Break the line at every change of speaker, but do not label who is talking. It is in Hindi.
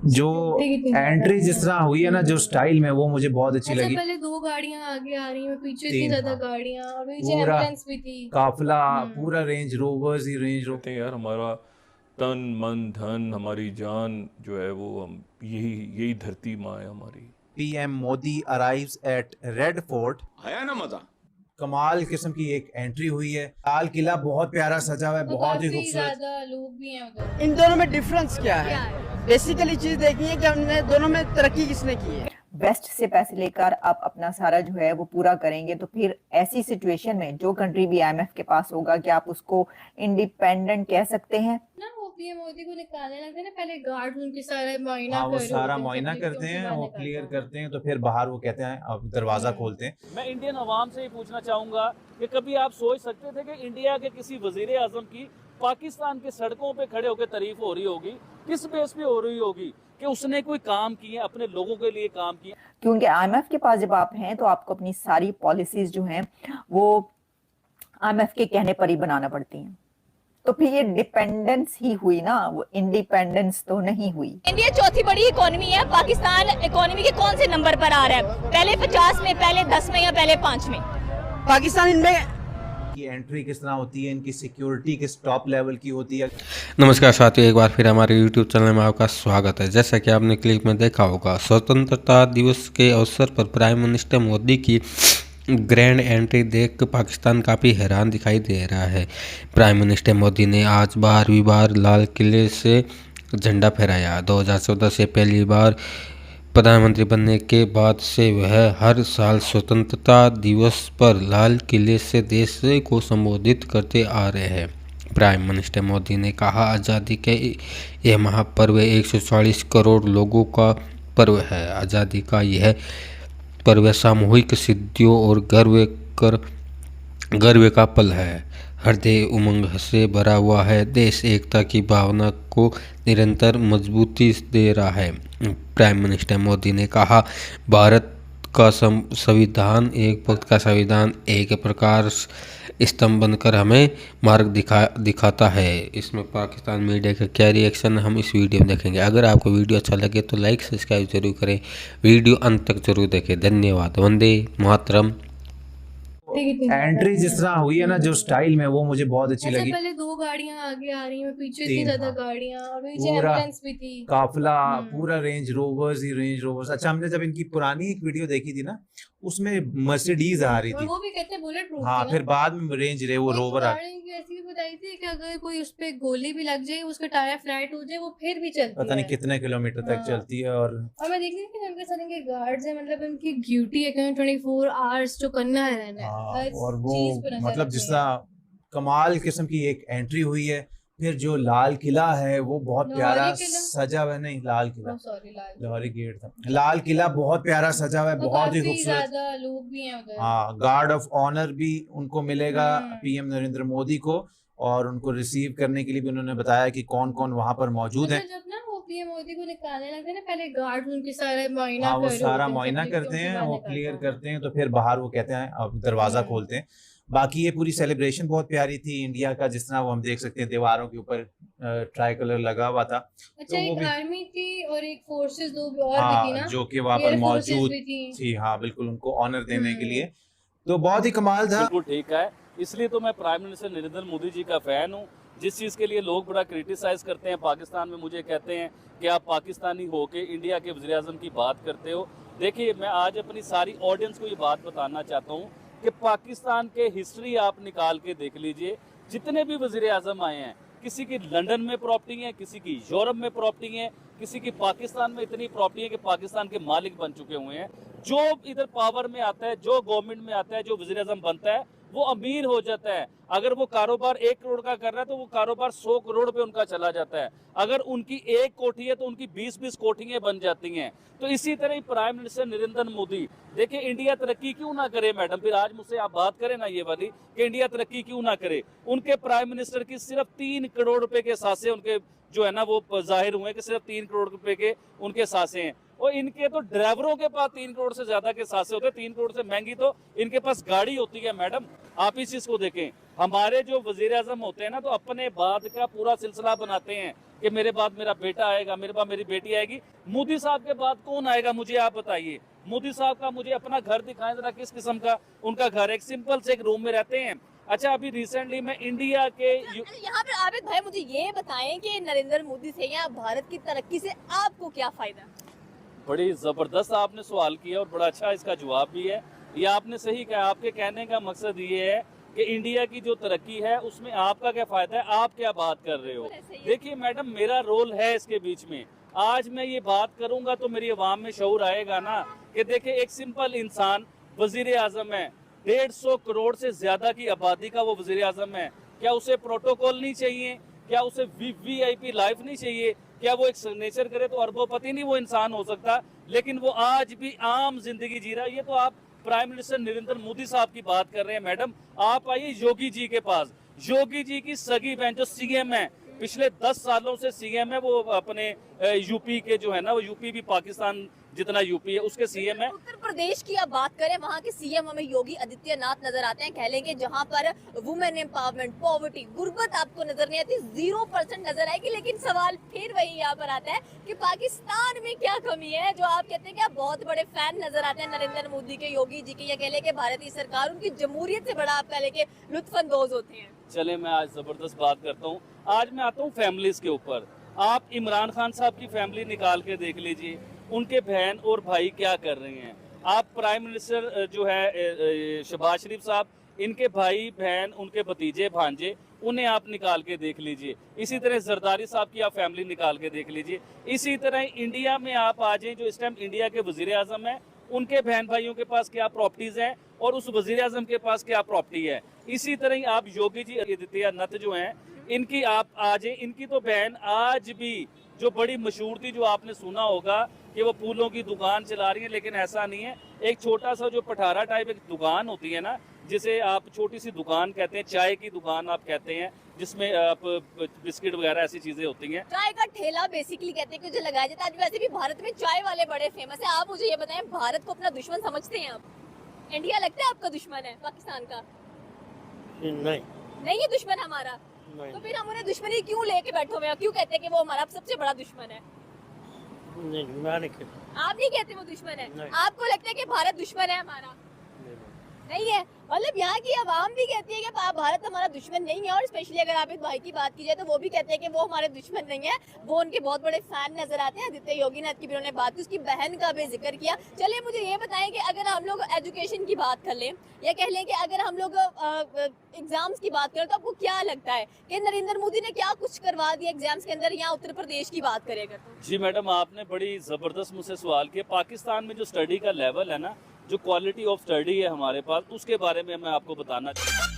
जो एंट्री जिस तरह हुई है ना, जो स्टाइल में, वो मुझे बहुत अच्छी लगी।
पहले 2 गाड़ियां आगे आ रही हैं, पीछे इतनी
तीन,
ज्यादा
हाँ।
गाड़ियां, और पीछे
पूरा
एम्बुलेंस भी थी।
काफिला, पूरा रेंज रोवर्स ही रेंज रोवर।
कहते हैं यार, हमारा तन मन धन हमारी जान जो है वो हम यही यही धरती माँ है हमारी।
PM Modi arrives eight red fort.
आया ना मजा।
कमाल किस्म की एक एंट्री हुई है। लाल किला बहुत प्यारा सजा हुआ है,
तो
बहुत ही
काफी
खूबसूरत।
ज्यादा लोग भी हैं उधर।
इन दोनों में डिफरेंस क्या है? बेसिकली चीज देखनी है कि हमने दोनों में तरक्की किसने की है।
वेस्ट से पैसे लेकर आप अपना सारा जो है वो पूरा करेंगे, तो फिर ऐसी सिचुएशन में जो कंट्री भी आईएमएफ के पास होगा, क्या आप उसको इंडिपेंडेंट कह सकते हैं?
ना वो पीएम मोदी को निकालने लगते हैं ना, पहले गार्ड उनके सारे मुआयना
हाँ, वो
कर रहे
सारा
होते हैं,
मुआयना
सब
करते हैं,
चीज़ों
वो
के बाहर
क्लियर
निकालते हैं।
करते हैं, तो फिर बाहर वो कहते हैं अब दरवाजा खोलते हैं।
मैं इंडियन अवाम से ये पूछना चाहूँगा कि कभी आप सोच सकते थे कि इंडिया के किसी वजीर आजम की पाकिस्तान के सड़कों पे खड़े होकर तारीफ हो रही होगी? किस बेस पे हो रही होगी कि उसने कोई काम किए, अपने लोगों के लिए काम किए?
क्योंकि आईएमएफ के पास जब आप हैं तो आपको अपनी सारी पॉलिसीज जो हैं वो आईएमएफ के कहने पर ही बनाना पड़ती हैं, तो फिर ये डिपेंडेंस ही हुई ना, वो इंडिपेंडेंस तो नहीं हुई।
इंडिया चौथी बड़ी इकोनॉमी है, पाकिस्तान इकोनॉमी के कौन से नंबर पर आ रहा है? पहले 50 में, पहले 10 में या पहले 5 में?
पाकिस्तान इनमें
की एंट्री किस तरह होती है, इनकी सिक्योरिटी किस टॉप लेवल की होती है।
नमस्कार साथियों, एक बार फिर हमारे YouTube चैनल में आपका स्वागत है। जैसा कि आपने क्लिप में देखा होगा, स्वतंत्रता दिवस के अवसर पर प्राइम मिनिस्टर मोदी की ग्रैंड एंट्री देख पाकिस्तान काफ़ी हैरान दिखाई दे रहा है। प्राइम मिनिस्टर मोदी ने आज 12वीं बार लाल किले से झंडा फहराया। 2014 से पहली बार प्रधानमंत्री बनने के बाद से वह हर साल स्वतंत्रता दिवस पर लाल किले से देश को संबोधित करते आ रहे हैं। प्राइम मिनिस्टर मोदी ने कहा, आज़ादी के यह महापर्व 140 करोड़ लोगों का पर्व है। आज़ादी का यह पर्व सामूहिक सिद्धियों और गर्व का पल है। हृदय उमंग से भरा हुआ है। देश एकता की भावना को निरंतर मजबूती दे रहा है। प्राइम मिनिस्टर मोदी ने कहा, भारत का संविधान, एक वक्त का संविधान एक प्रकार स्तंभ बनकर हमें मार्ग दिखाता है। इसमें पाकिस्तान मीडिया का क्या रिएक्शन, हम इस वीडियो में देखेंगे। अगर आपको वीडियो अच्छा लगे तो लाइक सब्सक्राइब जरूर करें, वीडियो अंत तक जरूर देखें। धन्यवाद। वंदे मातरम।
एंट्री जिस तरह हुई है ना, जो स्टाइल में, वो मुझे बहुत अच्छी लगी।
पहले 2 गाड़ियां आगे आ रही हैं, पीछे इतनी
तीन,
ज्यादा
हाँ।
गाड़ियां, और पीछे
पूरा
एम्बुलेंस भी थी।
काफिला, पूरा रेंज रोवर्स ही रेंज रोवर्स। अच्छा, हमने जब इनकी पुरानी एक वीडियो देखी थी ना, उसमें मर्सिडीज आ रही
और
थी।
वो भी कहते हैं बुलेट प्रूफ
हाँ,
थी
फिर
ना।
बाद में रेंज रे वो रोवर आ।
गाड़ी की ऐसी भी बताई थी कि अगर कोई उस पे गोली भी लग जाए, उसका टायर फ्लैट हो जाए, वो फिर भी चलती
पता नहीं
है।
कितने किलोमीटर तक
हाँ।
चलती है। और
मैं देख रही थी कि उनके साथ इनके गार्ड्स हैं, मतलब उनकी ड्यूटी है कि 24 आवर्स जो करना है रहना है।
हाँ,
हर
और वो
चीज़ पे नजर
मतलब जिस
रखनी है।
तरह कमाल किस्म की एक एंट्री हुई है। फिर जो लाल किला है वो बहुत प्यारा
लाहौरी किला?
सजा हुआ है। नहीं, लाल किला,
सॉरी,
लाहौरी गेट था। लाल किला बहुत प्यारा सजा हुआ है,
तो
बहुत ही
काफी
खूबसूरत।
ज्यादा लोग भी हैं उधर।
हाँ, गार्ड ऑफ ऑनर भी उनको मिलेगा,
हम्म।
पीएम नरेंद्र मोदी को, और उनको रिसीव करने के लिए भी उन्होंने बताया कि कौन कौन वहां पर मौजूद है।
जब ना वो पीएम मोदी को निकालने लगते हैं ना, पहले गार्ड उनके सारे मुआयना
हाँ, वो
कर रहे
सारा
होते हैं,
मुआयना
सब
करते
चीज़ों के
हैं,
बाहर
वो
निकालते
क्लियर
हैं।
करते हैं, तो फिर बाहर वो कहते हैं अब दरवाजा खोलते हैं। बाकी ये पूरी सेलिब्रेशन बहुत प्यारी थी इंडिया का, जिस तरह वो हम देख सकते हैं दीवारों के ऊपर ट्राई कलर लगा हुआ था।
अच्छा,
तो वो
एक
भी,
आर्मी थी और एक फोर्सेस दो और भी थी
हाँ,
ना,
जो कि वहाँ पर
एयर फोर्सेस
मौजूद
भी
थी। हाँ, बिल्कुल, उनको ऑनर देने के लिए। तो बहुत ही कमाल था।
बिल्कुल ठीक है, इसलिए तो मैं प्राइम मिनिस्टर नरेंद्र मोदी जी का फैन हूँ। जिस चीज़ के लिए लोग बड़ा क्रिटिसाइज करते हैं पाकिस्तान में, मुझे कहते हैं कि आप पाकिस्तानी हो के इंडिया के वज़ीर आज़म की बात करते हो। देखिए, मैं आज अपनी सारी ऑडियंस को ये बात बताना चाहता हूँ कि पाकिस्तान के हिस्ट्री आप निकाल के देख लीजिए। जितने भी वज़ीर आज़म आए हैं, किसी की लंदन में प्रॉपर्टी है, किसी की यूरोप में प्रॉपर्टी है, किसी की पाकिस्तान में इतनी प्रॉपर्टी है कि पाकिस्तान के मालिक बन चुके हुए हैं। जो इधर पावर में आता है, जो गवर्नमेंट में आता है, जो वज़ीर आज़म बनता है, वो अमीर हो जाता है। अगर वो कारोबार 1 करोड़ का कर रहा है तो वो कारोबार 100 करोड़ पे उनका चला जाता है। अगर उनकी 1 कोठी है तो उनकी 20-20 कोठियां बन जाती हैं। तो इसी तरह ही प्राइम मिनिस्टर नरेंद्र मोदी, देखिए, इंडिया तरक्की क्यों ना करे मैडम, फिर आज मुझसे आप बात करें ना ये वाली कि इंडिया तरक्की क्यों ना करे। उनके प्राइम मिनिस्टर की सिर्फ 3 करोड़ रुपए के सासे उनके जो है ना वो जाहिर हुए कि सिर्फ 3 करोड़ रुपए के उनके सासे हैं। और इनके तो ड्राइवरों के पास 3 करोड़ से ज्यादा के सासे होते हैं। 3 करोड़ से महंगी तो इनके पास गाड़ी होती है मैडम। आप इस चीज को देखें, हमारे जो वजीर आजम होते हैं ना, तो अपने बाद का पूरा सिलसिला बनाते हैं कि मेरे बाद मेरा बेटा आएगा, मेरे बाद मेरी बेटी आएगी। मोदी साहब के बाद कौन आएगा मुझे आप बताइए। मोदी साहब का मुझे अपना घर दिखाएं जरा, किस किस्म का उनका घर है। एक सिंपल से एक रूम में रहते हैं। अच्छा, अभी रिसेंटली मैं इंडिया के
यहाँ पे आबिद भाई मुझे ये बताएं कि नरेंद्र मोदी से या भारत की तरक्की से आपको क्या फायदा?
बड़ी जबरदस्त आपने सवाल किया और बड़ा अच्छा इसका जवाब भी है। ये आपने सही कहा। आपके कहने का मकसद ये है कि इंडिया की जो तरक्की है उसमें आपका क्या फायदा है, आप क्या बात कर रहे हो। देखिए मैडम, मेरा रोल है इसके बीच में। आज मैं ये बात करूंगा तो मेरी आवाम में शऊर आएगा ना कि देखिए एक सिंपल इंसान वजीर आजम है, 150 करोड़ से ज्यादा की आबादी का वो वजीर आजम है। क्या उसे प्रोटोकॉल नहीं चाहिए? क्या उसे VIP लाइफ नहीं चाहिए? क्या वो एक सिग्नेचर करे तो अरबोपति नहीं वो इंसान हो सकता? लेकिन वो आज भी आम जिंदगी जी रहा है। ये तो आप प्राइम मिनिस्टर नरेंद्र मोदी साहब की बात कर रहे हैं। मैडम आप आइए योगी जी के पास। योगी जी की सगी बहन जो CM है, पिछले 10 सालों से CM है, वो अपने यूपी के जो है ना, वो यूपी भी पाकिस्तान जितना यूपी है उसके CM है।
उत्तर प्रदेश की आप बात करें, वहाँ के CM हमें योगी आदित्यनाथ नजर आते हैं। कह लेंगे जहाँ पर वुमेन एम्पावरमेंट, पॉवर्टी, गुर्बत आपको नजर नहीं आती, 0% नजर आएगी। लेकिन सवाल फिर वही यहाँ पर आता है कि पाकिस्तान में क्या कमी है जो आप कहते हैं कि आप बहुत बड़े फैन नजर आते हैं नरेंद्र मोदी के, योगी जी के, या कह लेंगे भारतीय सरकार उनकी जमहूरियत से बड़ा आप कह लेंगे लुत्फानंदोज होते हैं।
चले मैं आज जबरदस्त बात करता हूँ। आज मैं आता हूँ फैमिलीज के ऊपर। आप इमरान खान साहब की फैमिली निकाल के देख लीजिए, उनके बहन और भाई क्या कर रहे हैं। आप प्राइम मिनिस्टर जो है शहबाज शरीफ साहब, इनके भाई बहन, उनके भतीजे भांजे, उन्हें आप निकाल के देख लीजिए। इसी तरह जरदारी साहब की आप फैमिली निकाल के देख लीजिए। इसी तरह इंडिया में आप आ जाए, जो इस टाइम इंडिया के वजीर आजम है, उनके बहन भाइयों के पास क्या प्रॉपर्टीज हैं और उस वजीर आजम के पास क्या प्रॉपर्टी है। इसी तरह आप योगी जी आदित्यनाथ जो हैं, इनकी आप आ जाए, इनकी तो बहन आज भी जो बड़ी मशहूर थी, जो आपने सुना होगा कि वो फूलों की दुकान चला रही है, लेकिन ऐसा नहीं है। एक छोटा सा जो पठारा टाइप एक दुकान होती है ना, जिसे आप छोटी सी दुकान कहते हैं, चाय की दुकान आप कहते हैं, जिसमें आप बिस्किट वगैरह ऐसी चीजें होती हैं।
चाय का ठेला बेसिकली कहते हैं कि जो लगाया जाता है। आज वैसे भी भारत में चाय वाले बड़े फेमस है। आप मुझे ये बताएं, भारत को अपना दुश्मन समझते हैं आप? इंडिया लगता है आपका दुश्मन है पाकिस्तान का? नहीं है दुश्मन हमारा। तो फिर हम उन्हें दुश्मनी क्यों लेके बैठे हुए हैं? क्यों कहते हैं कि वो हमारा सबसे बड़ा दुश्मन है?
नहीं, मैं नहीं कहता।
आप नहीं कहते वो दुश्मन है?
नहीं।
आपको लगता है कि भारत दुश्मन है हमारा? नहीं है। मतलब यहाँ की आवाम भी कहती है कि भारत हमारा दुश्मन नहीं है। और स्पेशली अगर आप इस भाई की बात की जाए तो वो भी कहते हैं कि वो हमारे दुश्मन नहीं है, वो उनके बहुत बड़े फैन नजर आते हैं। आदित्य योगीनाथ की भी उन्होंने बात की, उसकी बहन का भी जिक्र किया। चलिए मुझे ये बताएं कि अगर हम लोग एजुकेशन की बात कर लें, या कह लें कि अगर हम लोग एग्जाम्स की बात करें, तो आपको क्या लगता है कि नरेंद्र मोदी ने क्या कुछ करवा दिया एग्जाम्स के अंदर, या उत्तर प्रदेश की बात करें अगर?
जी मैडम, आपने बड़ी जबरदस्त मुझसे सवाल किया। पाकिस्तान में जो स्टडी का लेवल है ना, जो क्वालिटी ऑफ स्टडी है हमारे पास, उसके बारे में मैं आपको बताना चाहूँगा।